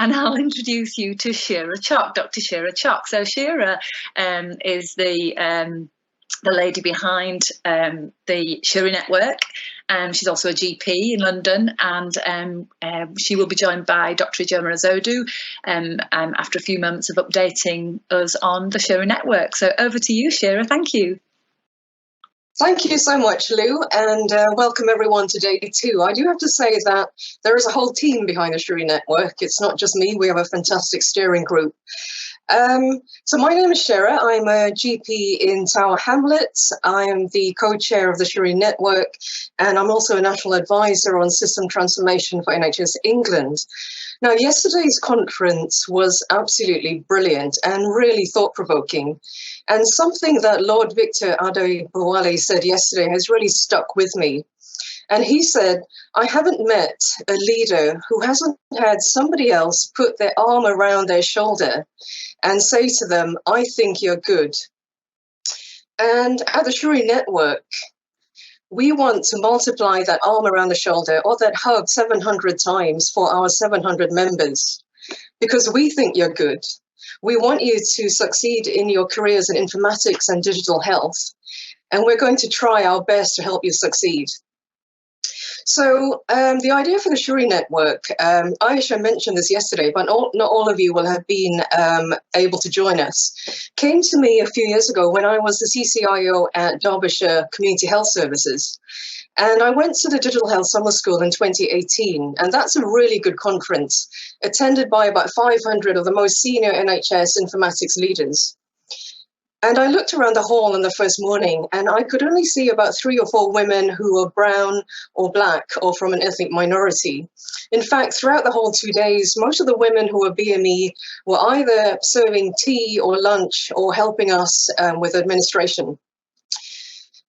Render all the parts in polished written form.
and I'll introduce you to Shera Chok, Dr. Shera Chok. So Shera is the lady behind the Shuri Network. She's also a GP in London, and she will be joined by Dr. Ijoma Azodu after a few months of updating us on the Shuri Network. So over to you, Shera. Thank you. Thank you so much, Lou, and welcome everyone today too. I do have to say that there is a whole team behind the Shuri Network. It's not just me. We have a fantastic steering group. So my name is Shera. I'm a GP in Tower Hamlets. I am the co-chair of the Shuri Network, and I'm also a national advisor on system transformation for NHS England. Now, yesterday's conference was absolutely brilliant and really thought-provoking. And something that Lord Victor Adebowale said yesterday has really stuck with me. And he said, I haven't met a leader who hasn't had somebody else put their arm around their shoulder and say to them, I think you're good. And at the Shuri Network, we want to multiply that arm around the shoulder or that hug 700 times for our 700 members, because we think you're good. We want you to succeed in your careers in informatics and digital health, and we're going to try our best to help you succeed. So the idea for the Shuri Network, Aisha mentioned this yesterday, but not all of you will have been able to join us, came to me a few years ago when I was the CCIO at Derbyshire Community Health Services. And I went to the Digital Health Summer School in 2018, and that's a really good conference, attended by about 500 of the most senior NHS informatics leaders. And I looked around the hall on the first morning, and I could only see about 3 or 4 women who were brown or black or from an ethnic minority. In fact, throughout the whole 2 days, most of the women who were BME were either serving tea or lunch or helping us with administration.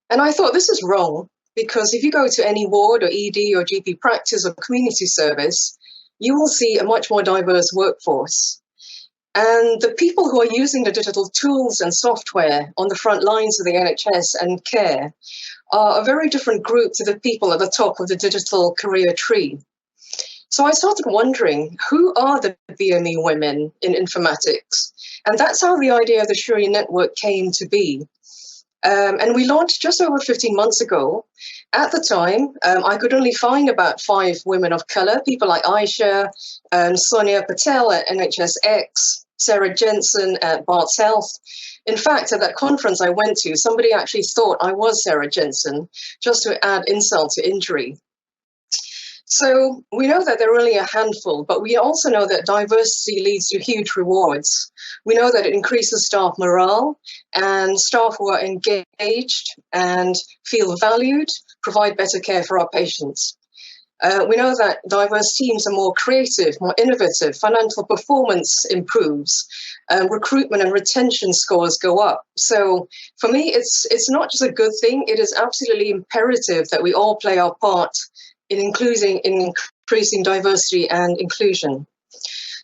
And I thought, this is wrong, because if you go to any ward or ED or GP practice or community service, you will see a much more diverse workforce. And the people who are using the digital tools and software on the front lines of the NHS and care are a very different group to the people at the top of the digital career tree. So I started wondering, who are the BME women in informatics? And that's how the idea of the Shuri Network came to be. And we launched just over 15 months ago. At the time, I could only find about 5 women of colour, people like Aisha, Sonia Patel at NHSX, Sarah Jensen at Barts Health. In fact, at that conference I went to, somebody actually thought I was Sarah Jensen, just to add insult to injury. So we know that there are only a handful, but we also know that diversity leads to huge rewards. We know that it increases staff morale, and staff who are engaged and feel valued provide better care for our patients. We know that diverse teams are more creative, more innovative, financial performance improves, recruitment and retention scores go up. So for me, it's not just a good thing, it is absolutely imperative that we all play our part in increasing diversity and inclusion.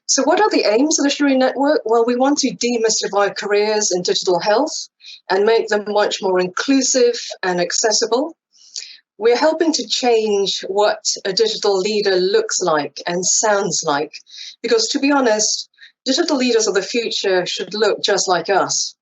So what are the aims of the Shuri Network? Well, we want to demystify careers in digital health and make them much more inclusive and accessible. We're helping to change what a digital leader looks like and sounds like, because to be honest, digital leaders of the future should look just like us.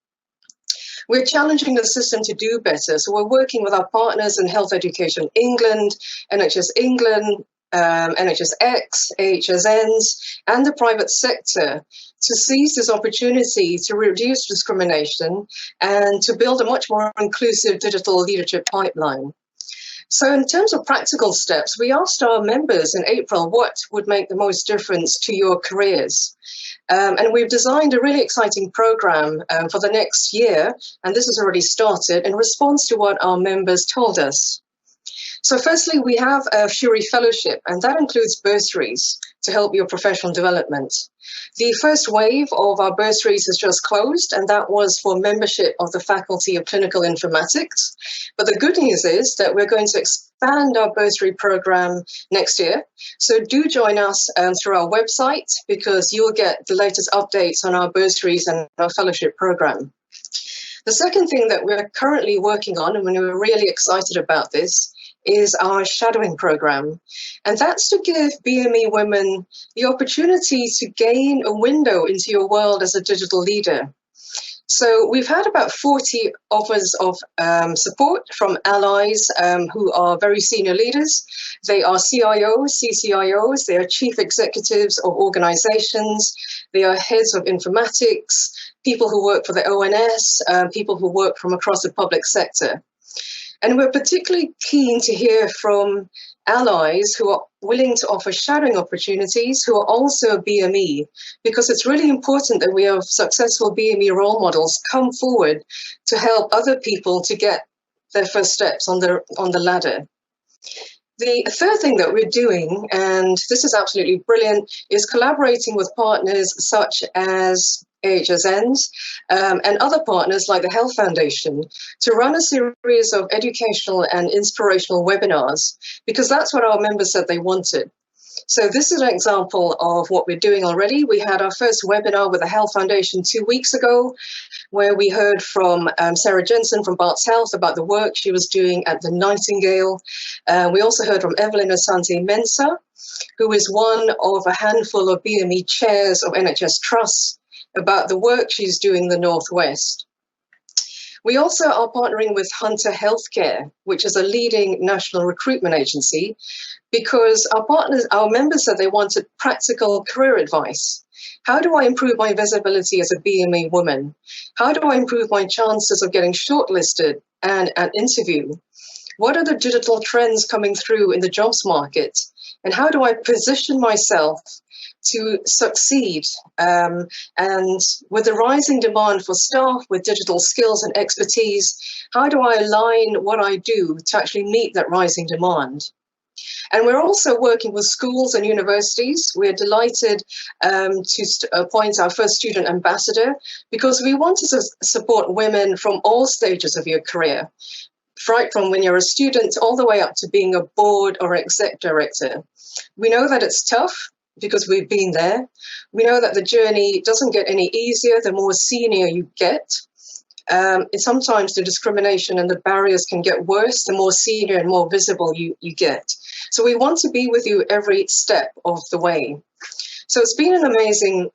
We're challenging the system to do better, so we're working with our partners in Health Education England, NHS England, NHSX, AHSNs, and the private sector to seize this opportunity to reduce discrimination and to build a much more inclusive digital leadership pipeline. So in terms of practical steps, we asked our members in April what would make the most difference to your careers. And we've designed a really exciting program for the next year, and this has already started in response to what our members told us. So firstly, we have a Shuri Fellowship, and that includes bursaries to help your professional development. The first wave of our bursaries has just closed, and that was for membership of the Faculty of Clinical Informatics. But the good news is that we're going to expand our bursary program next year. So do join us through our website, because you'll get the latest updates on our bursaries and our fellowship program. The second thing that we're currently working on, and we're really excited about this, is our shadowing program. And that's to give BME women the opportunity to gain a window into your world as a digital leader. So we've had about 40 offers of support from allies who are very senior leaders. They are CIOs, CCIOs, they are chief executives of organizations, they are heads of informatics, people who work for the ONS, people who work from across the public sector. And we're particularly keen to hear from allies who are willing to offer shadowing opportunities, who are also BME, because it's really important that we have successful BME role models come forward to help other people to get their first steps on the ladder. The third thing that we're doing, and this is absolutely brilliant, is collaborating with partners such as AHSNs and other partners like the Health Foundation to run a series of educational and inspirational webinars, because that's what our members said they wanted. So this is an example of what we're doing already. We had our first webinar with the Health Foundation 2 weeks ago, where we heard from Sarah Jensen from Barts Health about the work she was doing at the Nightingale. We also heard from Evelyn Asante Mensah, who is one of a handful of BME chairs of NHS trusts, about the work she's doing in the Northwest. We also are partnering with Hunter Healthcare, which is a leading national recruitment agency, because our members said they wanted practical career advice. How do I improve my visibility as a BME woman? How do I improve my chances of getting shortlisted and an interview? What are the digital trends coming through in the jobs market? And how do I position myself to succeed? And with the rising demand for staff with digital skills and expertise, how do I align what I do to actually meet that rising demand? And we're also working with schools and universities. We're delighted to appoint our first student ambassador, because we want to support women from all stages of your career, right from when you're a student all the way up to being a board or exec director. We know that it's tough, because we've been there. We know that the journey doesn't get any easier the more senior you get. Sometimes the discrimination and the barriers can get worse the more senior and more visible you get. So we want to be with you every step of the way. So it's been an amazing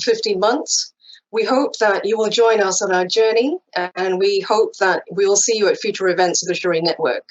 15 months. We hope that you will join us on our journey, and we hope that we will see you at future events of the Shuri Network.